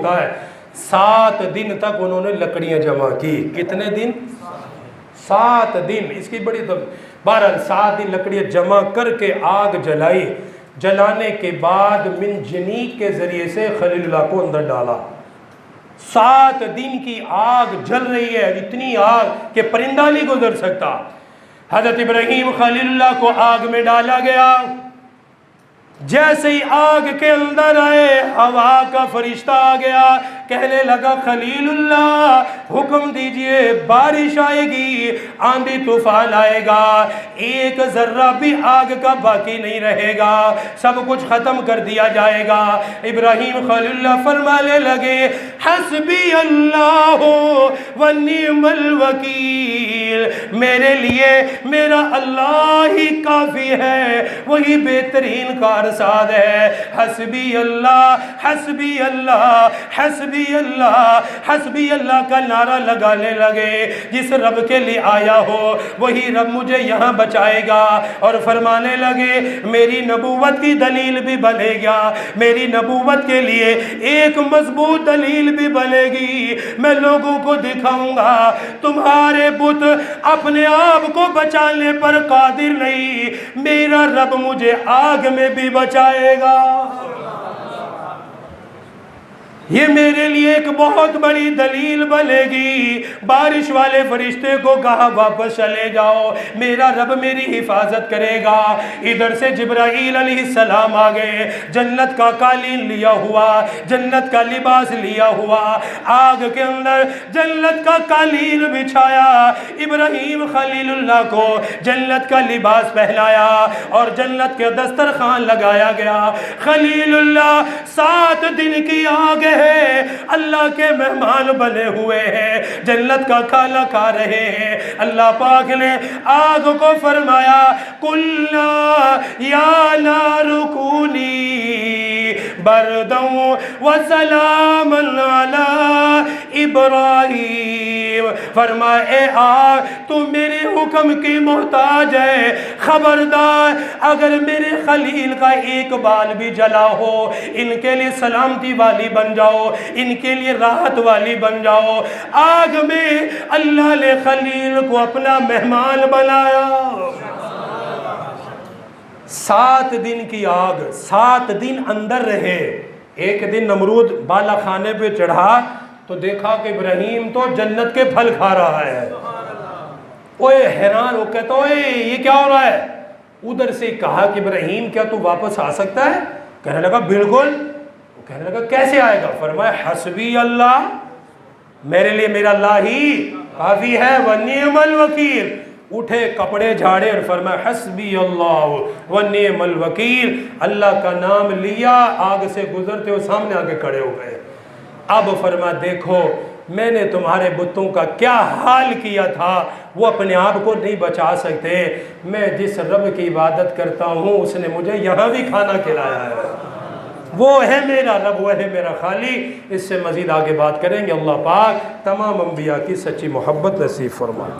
ہوتا ہے۔ 7 دن تک انہوں نے لکڑیاں جمع کی۔ کتنے دن؟ 7 دن۔ اس کی بڑی 12 7 دن لکڑیاں جمع کر کے آگ جلائی۔ جلانے کے بعد منجنیق کے ذریعے سے خلیل اللہ کو اندر ڈالا۔ 7 دن کی آگ جل رہی ہے، اتنی آگ کہ پرندہ نہیں گزر سکتا۔ حضرت ابراہیم خلیل اللہ کو آگ میں ڈالا گیا۔ جیسے ہی آگ کے اندر آئے، ہوا کا فرشتہ آ گیا، کہنے لگا خلیل اللہ حکم دیجئے، بارش آئے گی، آندھی طوفان آئے گا، ایک ذرہ بھی آگ کا باقی نہیں رہے گا، سب کچھ ختم کر دیا جائے گا۔ ابراہیم خلیل اللہ فرمانے لگے حسبی اللہ و نعم الوکیل، میرے لیے میرا اللہ ہی کافی ہے، وہی بہترین کارساز ہے۔ حسبی اللہ حسبی اللہ حسبی اللہ حسبی اللہ کا نعرہ لگانے لگے، جس رب کے لیے آیا ہو وہی رب مجھے یہاں بچائے گا، اور فرمانے لگے میری نبوت کی دلیل بھی بنے گا، میری نبوت کے لیے ایک مضبوط دلیل بھی بنے گی، میں لوگوں کو دکھاؤں گا تمہارے بت اپنے آپ کو بچانے پر قادر نہیں، میرا رب مجھے آگ میں بھی بچائے گا۔ یہ میرے لیے ایک بہت بڑی دلیل بنے گی۔ بارش والے فرشتے کو کہا واپس چلے جاؤ، میرا رب میری حفاظت کرے گا۔ ادھر سے جبرائیل علیہ السلام آ گئے، جنت کا قالین لیا ہوا، جنت کا لباس لیا ہوا، آگ کے اندر جنت کا قالین بچھایا، ابراہیم خلیل اللہ کو جنت کا لباس پہنایا اور جنت کے دسترخوان لگایا گیا۔ خلیل اللہ 7 دن کی آگ ہے، اللہ کے مہمان بنے ہوئے ہیں، جنت کا کھانا کھا رہے ہیں۔ اللہ پاک نے آگ کو فرمایا قُلْنَا يَا نَارُ كُونِي بَرْدًا وَسَلَامًا عَلَىٰ إِبْرَاہِيمَ، فرمایا اے آگ تو میرے حکم کی محتاج ہے، خبردار اگر میرے خلیل کا ایک بال بھی جلا ہو ان کے لیے سلامتی والی بن جاؤ، ان کے لیے راحت والی بن جاؤ۔ آگ میں اللہ نے خلیل کو اپنا مہمان بنایا۔ 7 دن کی آگ، 7 دن اندر رہے۔ ایک دن نمرود بالا خانے پہ چڑھا تو دیکھا کہ ابراہیم تو جنت کے پھل کھا رہا ہے۔ اوے حیران ہو کہتا اوے یہ کیا ہو رہا ہے؟ ادھر سے کہا کہ ابراہیم کیا تو واپس آ سکتا ہے؟ کہنے لگا بالکل۔ کہنے لگا کیسے آئے گا؟ فرمایا حسبی اللہ، میرے لیے میرا اللہ ہی کافی ہے، ونعم الوکیل۔ اٹھے کپڑے جھاڑے اور فرمایا حسبی اللہ ونعم الوکیل، اللہ کا نام لیا، آگ سے گزرتے ہو سامنے آگے کھڑے ہو گئے۔ اب فرمایا دیکھو میں نے تمہارے بتوں کا کیا حال کیا تھا، وہ اپنے آپ کو نہیں بچا سکتے، میں جس رب کی عبادت کرتا ہوں اس نے مجھے یہاں بھی کھانا کھلایا ہے، وہ ہے میرا رب، وہ ہے میرا خالق۔ اس سے مزید آگے بات کریں گے۔ اللہ پاک تمام انبیاء کی سچی محبت نصیب فرمائے۔